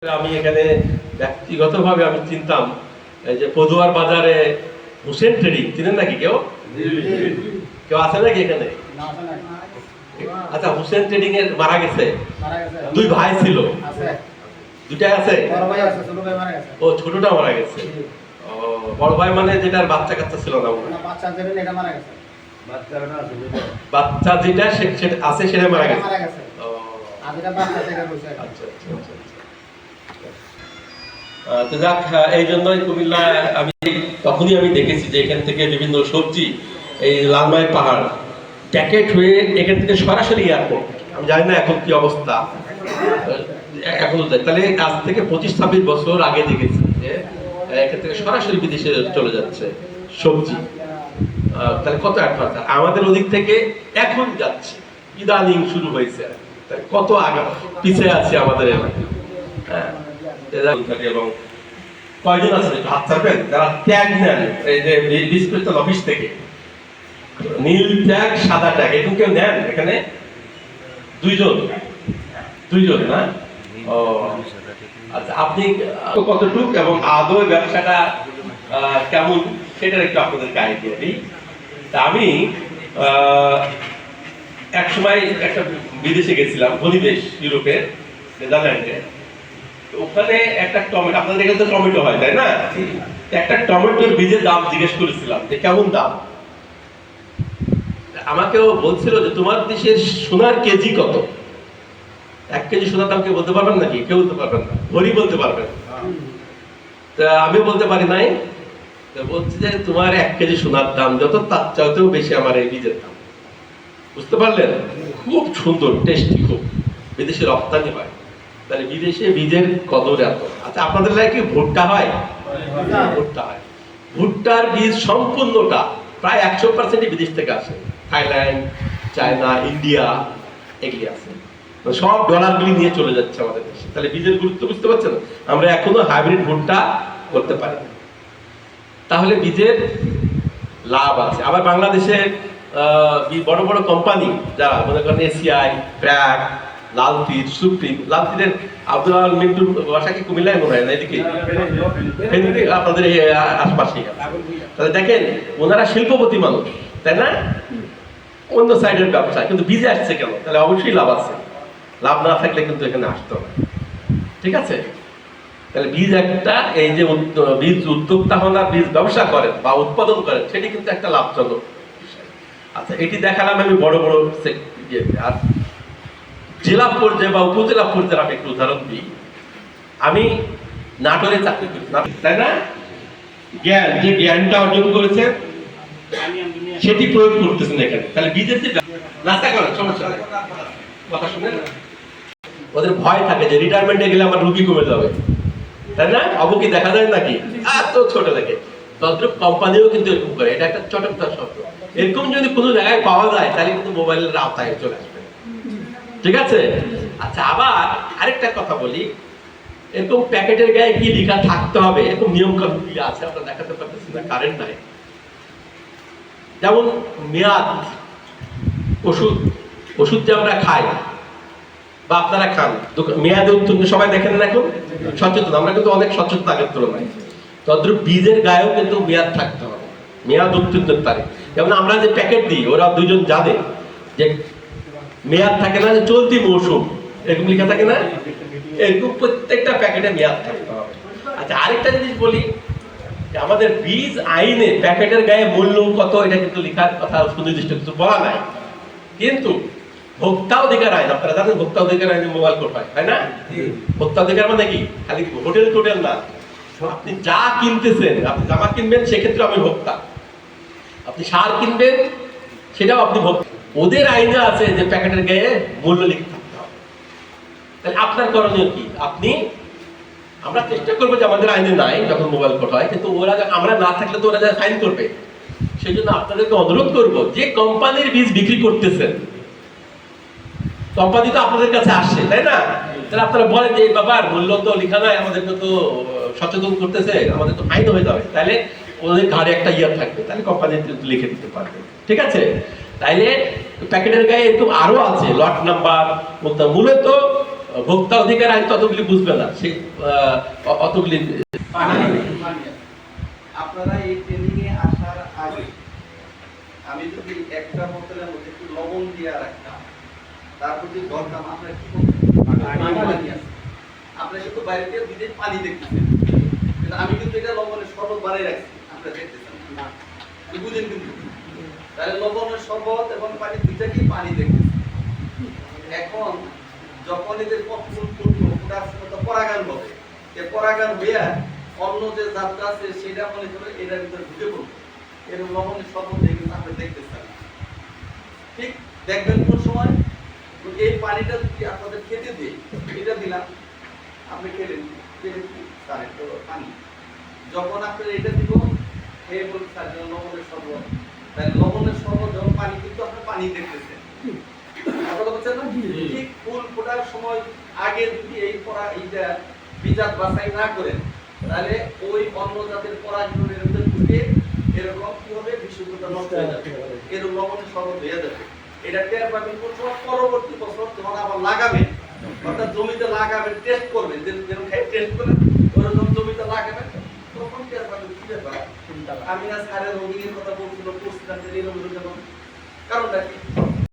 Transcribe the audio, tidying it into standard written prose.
আমি এখানে ব্যক্তিগতভাবে আমি চিনতাম এই যে পদুয়ার বাজারে হোসেন ট্রেডিং চিনেন নাকি কেউ কেউ আছে নাকি এখানে? আচ্ছা, হোসেন ট্রেডিং এর মারা গেছে, দুই ভাই ছিল, দুটাই আছে। ও ছোটটা মারা গেছে। ও বড় ভাই মানে যেটার বাচ্চা কাচ্চা ছিল না, বাচ্চা যেটা সেটা আছে সেটা মারা গেছে। আচ্ছা আচ্ছা আচ্ছা। তো যাক, এই জন্যই কুমিল্লা তখনই আমি দেখেছি যে এখান থেকে বিভিন্ন সবজি এই লালমাই পাহাড় প্যাকেট হয়ে এখান থেকে সরাসরি এয়ারপোর্ট। আমি জানি না এখন কি অবস্থা, এখনো তাহলে আজ থেকে 25-26 বছর আগে দেখেছি যে এখান থেকে সরাসরি বিদেশে চলে যাচ্ছে সবজি। তাহলে কত অ্যাডভান্স আমাদের ওদিক থেকে এখন যাচ্ছে, ইদানিং শুরু হয়েছে, কত আগে পিছিয়ে আছে আমাদের এলাকায়। হ্যাঁ, এবং কয়জন আছে হাত ছাড়বেন যারা ট্যাগ নেন এই যে ডিসপ্লেসমেন্ট অফিস থেকে, নীল ট্যাগ সাদা ট্যাগ, এরকম কেউ নেন এখানে? দুইজন না? ও আচ্ছা, আপনি কতটুক এবং আদৌ ব্যবসাটা কেমন সেটার একটু আপনাদেরকে আইডিয়া দিই। তা আমি এক সময় একটা বিদেশে গেছিলাম, ধনী দেশ ইউরোপের নেদারল্যান্ডে। ওখানে একটা টমেটো, আপনাদের এখানে তো টমেটো হয় তাই না? একটা টমেটোর বীজের দাম জিজ্ঞেস করেছিলাম যে কেমন দাম। আমাকেও বলছিল যে তোমার দেশের সোনার কেজি কত? 1 কেজি সোনার দাম কেউ বলতে পারবেন নাকি? কেউ বলতে পারবেন না, ভরি বলতে পারবেন। তা আমি বলতে পারি নাই। বলছি যে তোমার 1 কেজি সোনার দাম যত, তার চাইতেও বেশি আমার এই বীজের দাম। বুঝতে পারলেন? খুব সুন্দর, টেস্টি, খুব বিদেশে রপ্তানি হয়। তাহলে বিদেশে বীজের কদর এত। আচ্ছা, আপনাদের এলাকায় কি ভুট্টা হয়? ভুট্টা হয়। ভুট্টার বীজ সম্পূর্ণটা প্রায় 100% বিদেশ থেকে আসে। থাইল্যান্ড, চায়না, ইন্ডিয়া এগুলি আছে। সব ডলারগুলি নিয়ে চলে যাচ্ছে আমাদের দেশে। তাহলে বীজের গুরুত্ব বুঝতে পারছেন? আমরা এখনো হাইব্রিড ভুট্টা করতে পারি। তাহলে বীজের লাভ আছে। আবার বাংলাদেশে বড় বড় কোম্পানি যারা মনে করেন এসিআই, ব্র্যাক, লালতীর, সুপ্রিম, লালতীরের আব্দুল আল মিন্টুর বাসা কি কুমিল্লায় মনে হয় না? এদিকে আপনাদের আশপাশে। তাহলে দেখেন, ওনারা শিল্পপতি মানুষ, তাই না? অন্য সাইডের ব্যবসা, কিন্তু বীজে আসছে কেন? তাহলে অবশ্যই লাভ আছে। লাভ না থাকলে কিন্তু এখানে আসতো না। ঠিক আছে? তাহলে বীজ একটা, এই যে বীজ উদ্যোক্তা হন আর বীজ ব্যবসা করেন বা উৎপাদন করেন, সেটি কিন্তু একটা লাভজনক বিষয়। আচ্ছা, এটি দেখালাম আমি বড় বড় আর জেলা পর্যায়ে বা উপজেলা পর্যায়ে আমি একটু উদাহরণ দিই। আমি নাটোরে চাকরি করি, তাই না? জ্ঞান, যে জ্ঞানটা অর্জন করেছেন সেটি প্রয়োগ করতেছেন এখানে। তাহলে বীজের যে নাস্তা করেন, সমস্যা নেই, কথা শুনে ওদের ভয় থাকে যে রিটায়ারমেন্টে গেলে আমার রুগী কমে যাবে, তাই না? অবকি দেখা যায় নাকি? এত ছোট লাগে। তদ্রুপ কোম্পানিও কিন্তু এরকম করে। এটা একটা চটকদার শব্দ। এরকম যদি কোনো জায়গায় পাওয়া যায় তাহলে কিন্তু মোবাইলের আওতায় চলে আসবে। ঠিক আছে? আচ্ছা, আবার আরেকটা কথা বলি, এরকম প্যাকেটের গায়ে কি লেখা থাকতে হবে এরকম নিয়ম কানুন কি আছে? আমরা দেখাতে পারতেছি না, কারেন্ট নাই। যেমন মেয়াদ, ওষুধ যে আমরা খাই বা আপনারা খান, মেয়াদে উত্তীর্ণ সবাই দেখেন না এখন? সচেতন, আমরা কিন্তু অনেক সচেতন আগের তুলনায়। তদ্রুপ বীজের গায়েও কিন্তু মেয়াদ থাকতে হবে, মেয়াদ উত্তীর্ণের তারিখ। যেমন আমরা যে প্যাকেট দিই, ওরা দুইজন জানে যে মেয়াদ থাকে না, যে চলতি মৌসুম এরকম লেখা থাকে না? এরকম প্রত্যেকটা প্যাকেটে মেয়াদ থাকতে হবে। আচ্ছা, আরেকটা জিনিস বলি, যে আমাদের বীজ আইনে প্যাকেটের গায়ে মূল্য কত এটা কিন্তু লেখার কথা সুনির্দিষ্ট কিছু বলা নাই। কিন্তু ভোক্তা অধিকার আইন, আপনারা জানেন ভোক্তা অধিকার আইনে মোবাইল কোড হয়, তাই না? ভোক্তা অধিকার মানে কি? খালি হোটেল টোটেল না, আপনি যা কিনতেছেন, আপনি জামা কিনবেন সেক্ষেত্রে আপনি ভোক্তা, আপনি সার কিনবেন সেটাও আপনি ভোক্তা। ওদের আইনে আছে যে প্যাকেটের গায়ে মূল্য লিখে থাকতে হবে। তাহলে আপনার করণীয় কি? আমরা চেষ্টা করবো যে আমাদের আইনে নাই যখন মোবাইল কোড হয়, কিন্তু ওরা, আমরা না থাকলে তো ওরা যা ফাইন করবে। সেই জন্য আপনাদেরকে অনুরোধ করবো, যে কোম্পানির বীজ বিক্রি করতেছেন, কোম্পানি তো আপনাদের কাছে আসছে, তাই না? তাহলে আপনারা বলেন যে বাবার মূল্য তো লেখা নাই, আমাদেরকে তো সচেতন করতেছে, আমাদের তো ফাইন হয়ে যাবে। তাহলে ওদের ঘাড়ে একটা ইয়ার থাকবে, তাহলে কোম্পানি লিখে দিতে পারবে। ঠিক আছে? তাইলে প্যাকেটের গায়ে এরকম আরো আছে লট নাম্বার। মূলত ভোক্তা অধিকার আইন ততগুলি বুঝবে না, সে অতগুলি আপনারা এই ট্রেনিং এ আসার আগে আমি যদি একটা বোতলের মধ্যে একটু লবণ দিয়ে রাখতাম, তারপর যদি দরকার আপনারা কি করতেন? আপনারা শুধু বাইরে থেকে বিদেশ পানি দেখতেছেন, কিন্তু আমি কিন্তু এটা লবণের শরবত বানাই রাখছি, আপনারা দেখতেছেন না, বুঝেন কিন্তু। তাহলে লবণের শরবত এবং পানি দুইটাকেই পানি দেখতেছি। এখন যখন এদের পরাগান হবে, এই পরাগান হইয়া অন্য যে যাত্রা আছে সেটা মনে করে এটার ভিতরে ঢুকে পড়বে, এরকম লবণের শরবত কিন্তু আপনি দেখতেছেন। ঠিক দেখবেন কোন সময় এই পানিটা যদি আপনাদের খেতে দিই, এটা দিলাম, আপনি খেলেন, স্যার একটু পানি, যখন আপনার এটা দিব খেয়ে বলতে স্যার লবণের শরবত, তাই লবণের শরবত যখন পানি, কিন্তু আপনি পানি দেখতেছেন। ঠিক ফুল ফোটার সময় আগে যদি এই এইটা বীজাত বাছাই না করেন, তাহলে ওই অন্য জাতের পরাগণের ভিতরে ঢুকে এরকম কি হবে, বিশুদ্ধতা নষ্ট হয়ে যাবে, এরকম লবণের শরবত হয়ে যাবে। এটা টের পাবেন কোন সময়, পরবর্তী বছর যখন আবার লাগাবেন, অর্থাৎ জমিতে লাগাবেন, টেস্ট করবেন, যেরকম টেস্ট করেন ওরকম জমিতে লাগাবেন, তখন টের পাবেন কি ব্যাপার। আমি না স্যারের অভিজ্ঞতার কথা বলছিল, পড়ছিলাম যে এরকম, কারণটা কি